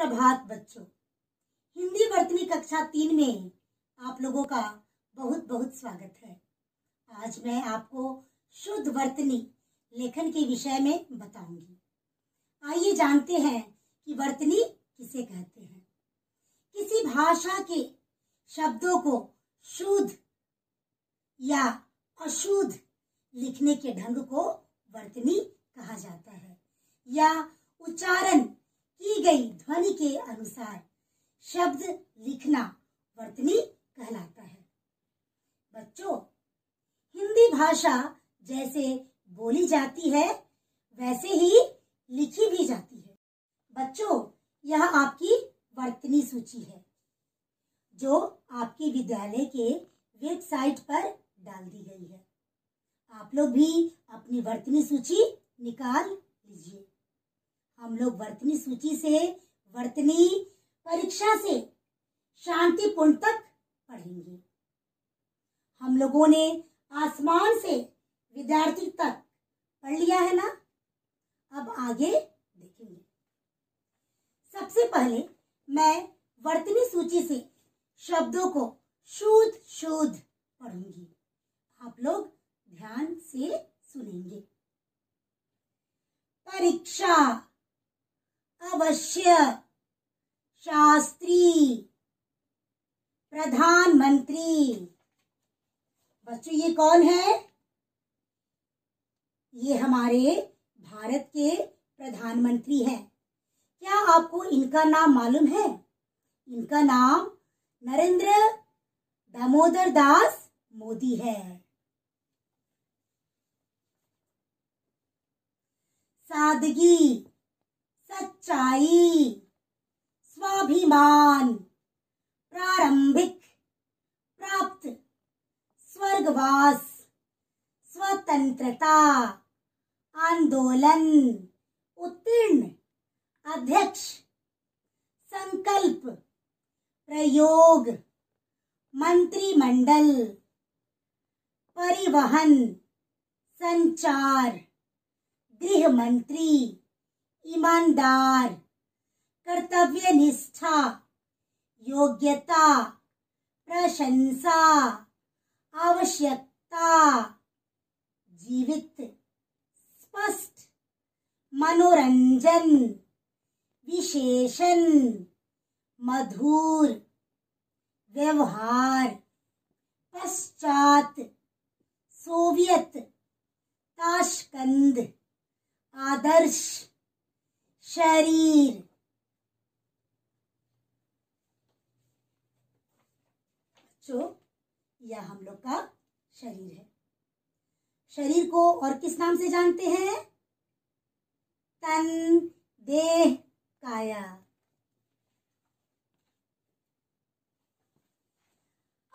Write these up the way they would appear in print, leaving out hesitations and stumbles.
सुप्रभात बच्चों। हिंदी वर्तनी कक्षा 3 में आप लोगों का बहुत बहुत स्वागत है। आज मैं आपको शुद्ध वर्तनी लेखन के विषय में बताऊंगी। आइए जानते हैं कि वर्तनी किसे कहते हैं। किसी भाषा के शब्दों को शुद्ध या अशुद्ध लिखने के ढंग को वर्तनी कहा जाता है, या उच्चारण की गई ध्वनि के अनुसार शब्द लिखना वर्तनी कहलाता है। बच्चों, हिंदी भाषा जैसे बोली जाती है वैसे ही लिखी भी जाती है। बच्चों, यह आपकी वर्तनी सूची है जो आपके विद्यालय के वेबसाइट पर डाल दी गई है। आप लोग भी अपनी वर्तनी सूची निकाल लीजिए। हम लोग वर्तनी सूची से वर्तनी परीक्षा से शांतिपूर्ण तक पढ़ेंगे। हम लोगों ने आसमान से विद्यार्थी तक पढ़ लिया है ना। अब आगे देखेंगे। सबसे पहले मैं वर्तनी सूची से शब्दों को शुद्ध शुद्ध पढ़ूंगी। आप लोग ध्यान से सुनेंगे। परीक्षा, अवश्य, शास्त्री, प्रधानमंत्री। बच्चों, ये कौन है? ये हमारे भारत के प्रधानमंत्री हैं। क्या आपको इनका नाम मालूम है? इनका नाम नरेंद्र दामोदर दास मोदी है। सादगी, सच्चाई, स्वाभिमान, प्रारंभिक, प्राप्त, स्वर्गवास, स्वतंत्रता, आंदोलन, उत्तीर्ण, अध्यक्ष, संकल्प, प्रयोग, मंत्रिमंडल, परिवहन, संचार, गृह मंत्री, ईमानदार, कर्तव्य निष्ठा, योग्यता, प्रशंसा, आवश्यकता, जीवित, स्पष्ट, मनोरंजन, विशेषण, मधुर, व्यवहार, पश्चात, सोवियत, ताशकंद, आदर्श, शरीर। बच्चों, यह हम लोग का शरीर है। शरीर को और किस नाम से जानते हैं? तन, देह, काया।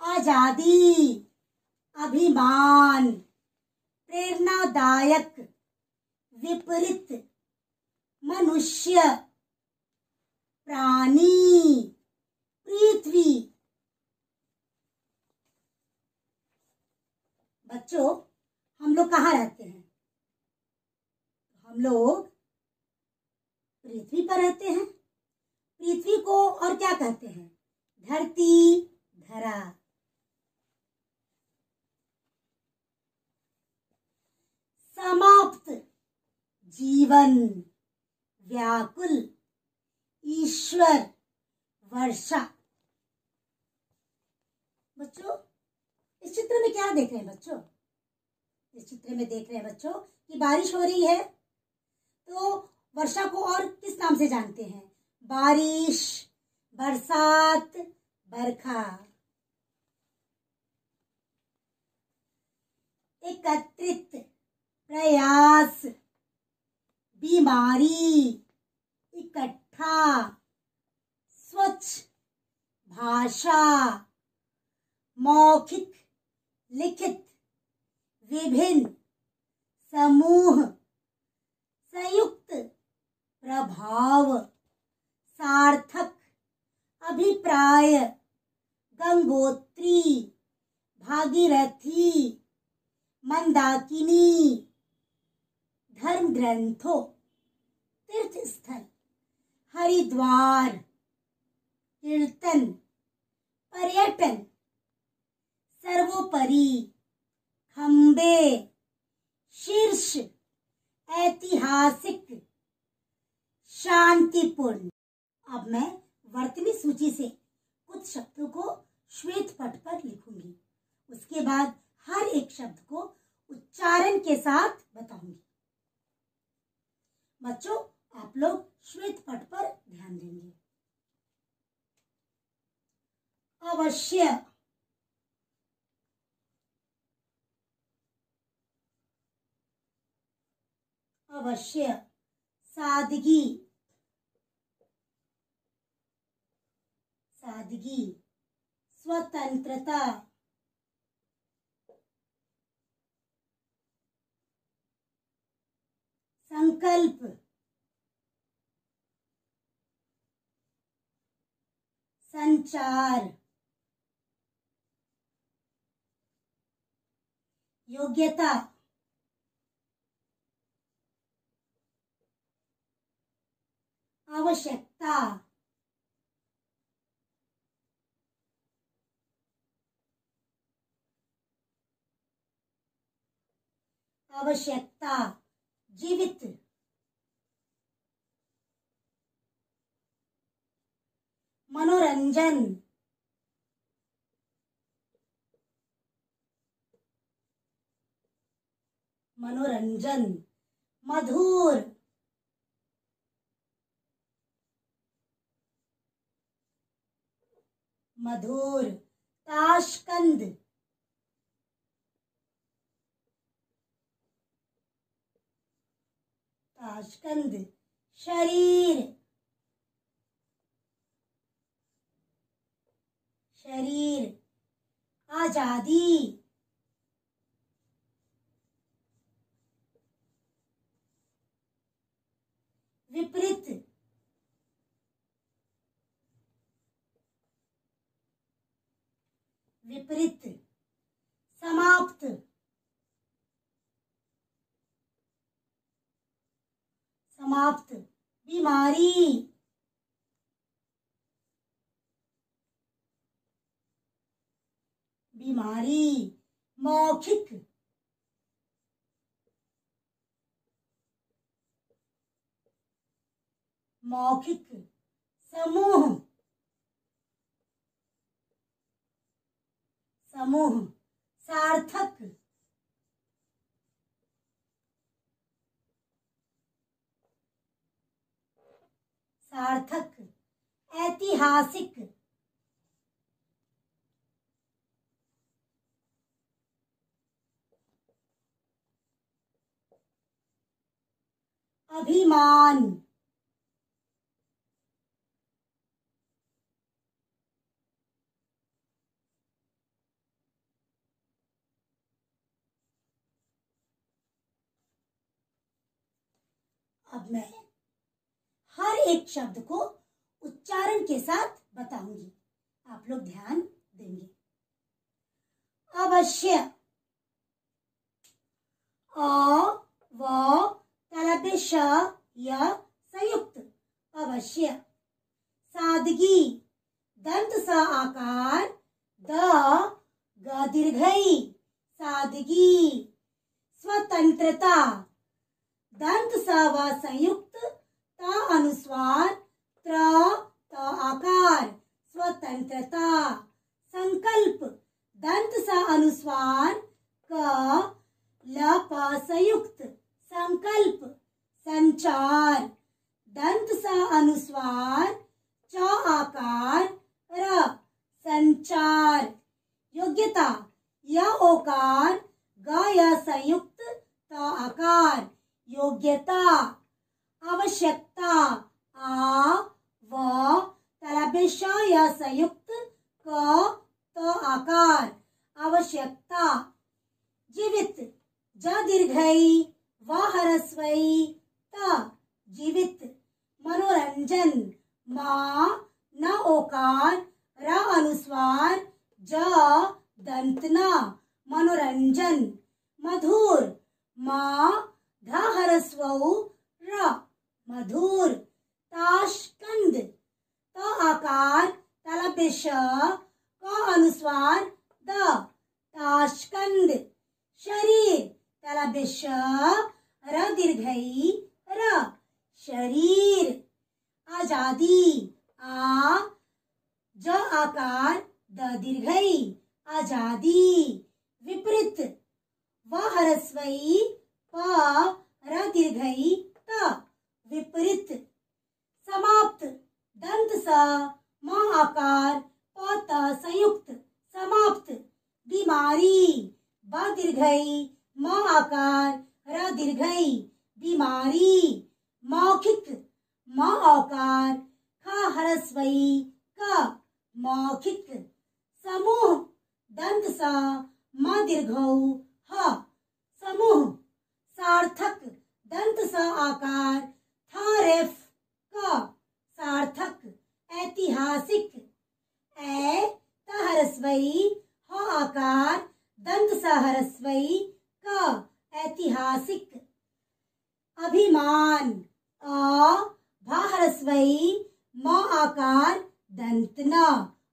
आजादी, अभिमान, प्रेरणादायक, विपरीत, मनुष्य, प्राणी, पृथ्वी। बच्चों, हम लोग कहाँ रहते हैं? हम लोग पृथ्वी पर रहते हैं। पृथ्वी को और क्या कहते हैं? धरती, धरा। समाप्त, जीवन, व्याकुल, ईश्वर, वर्षा। बच्चों, इस चित्र में क्या देख रहे हैं बच्चों? इस चित्र में देख रहे हैं बच्चों कि बारिश हो रही है। तो वर्षा को और किस नाम से जानते हैं? बारिश, बरसात, बरखा। एकत्रित, प्रयास, बीमारी, इकट्ठा, स्वच्छ, भाषा, मौखिक, लिखित, विभिन्न, समूह, संयुक्त, प्रभाव, सार्थक, अभिप्राय, गंगोत्री, भागीरथी, मंदाकिनी, धर्म ग्रंथों, तीर्थ स्थल, हरिद्वार, कीर्तन, पर्यटन, सर्वोपरि, खंबे, शीर्ष, ऐतिहासिक, शांतिपूर्ण। अब मैं वर्तनी सूची से कुछ शब्दों को श्वेत पट पर लिखूंगी। उसके बाद हर एक शब्द को उच्चारण के साथ बताऊंगी। बच्चों, आप लोग श्वेत पट पर ध्यान देंगे। अवश्य, अवश्य, सादगी, सादगी, स्वतंत्रता, संकल्प, संचार, योग्यता, आवश्यकता, आवश्यकता, जीवित, मनोरंजन, मनोरंजन, मधुर, मधुर, ताशकंद, ताशकंद, शरीर, शरीर, आजादी, विपरीत, विपरीत, समाप्त, समाप्त, बीमारी, बीमारी, मौखिक, मौखिक, समूह, समूह, सार्थक, सार्थक, ऐतिहासिक, अभिमान, अब मैं हर एक शब्द को उच्चारण के साथ बताऊंगी। आप लोग ध्यान देंगे। अवश्य, अ व तलपेश य संयुक्त, अवश्य। सादगी, दंत स आकार, द ग दीर्घई, सादगी। स्वतंत्रता, दंत स व संयुक्त, त अनुस्वार, त्र त आकार, स्वतंत्रता। संकल्प, दंत स अनुस्वार, क ल प संयुक्त, संकल्प। संचार, दंत स अनुस्वार, च आकार, र, संचार। योग्यता, य ओकार, ग य संयुक्त, त आकार, योग्यता। आवश्यकता, आ व तलपेश य संयुक्त, क त आकार, आवश्यकता। जीवित, ज दीर्घई, व ह्रस्वई, त, जीवित। मनोरंजन, मा न ओकार, र अनुस्वार, ज दंतना, मनोरंजन। मधुर, मा ध ह्रस्व र, मधुर। ताशकंद, त आकार तालव्य श, क अनुस्वार द, ताशकंद। शरीर तालव्य श, र दीर्घई र, शरीर। आजादी, आ ज आकार द दीर्घई, आजादी। विपरीत, व ह्रस्वई प र दीर्घई त, विपरीत। समाप्त, दंत स म आकार प त संयुक्त, समाप्त। बीमारी, ब दीर्घई म आकार र दीर्घई, बीमारी। मौखिक, म आकार ख ह्रस्वई क, मौखिक। समूह, दंत स म दीर्घौ ह, समूह। सार्थक, दंत स आकार थ रेफ क, सार्थक। ऐतिहासिक, ए त ह्रस्वई ह आकार दंत स ह्रस्वई क, ऐतिहासिक। अभिमान, अ भ ह्रस्वई म आकार दंत न,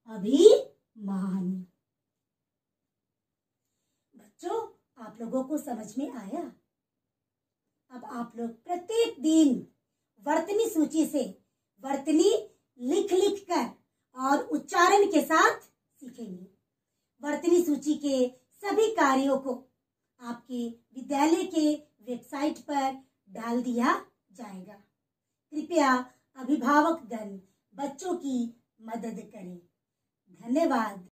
अभिमान। बच्चों, आप लोगों को समझ में आया? अब आप लोग प्रत्येक दिन वर्तनी सूची से वर्तनी लिख लिख कर और उच्चारण के साथ सीखेंगे। वर्तनी सूची के सभी कार्यों को आपके विद्यालय के वेबसाइट पर डाल दिया जाएगा। कृपया अभिभावकगण बच्चों की मदद करें। धन्यवाद।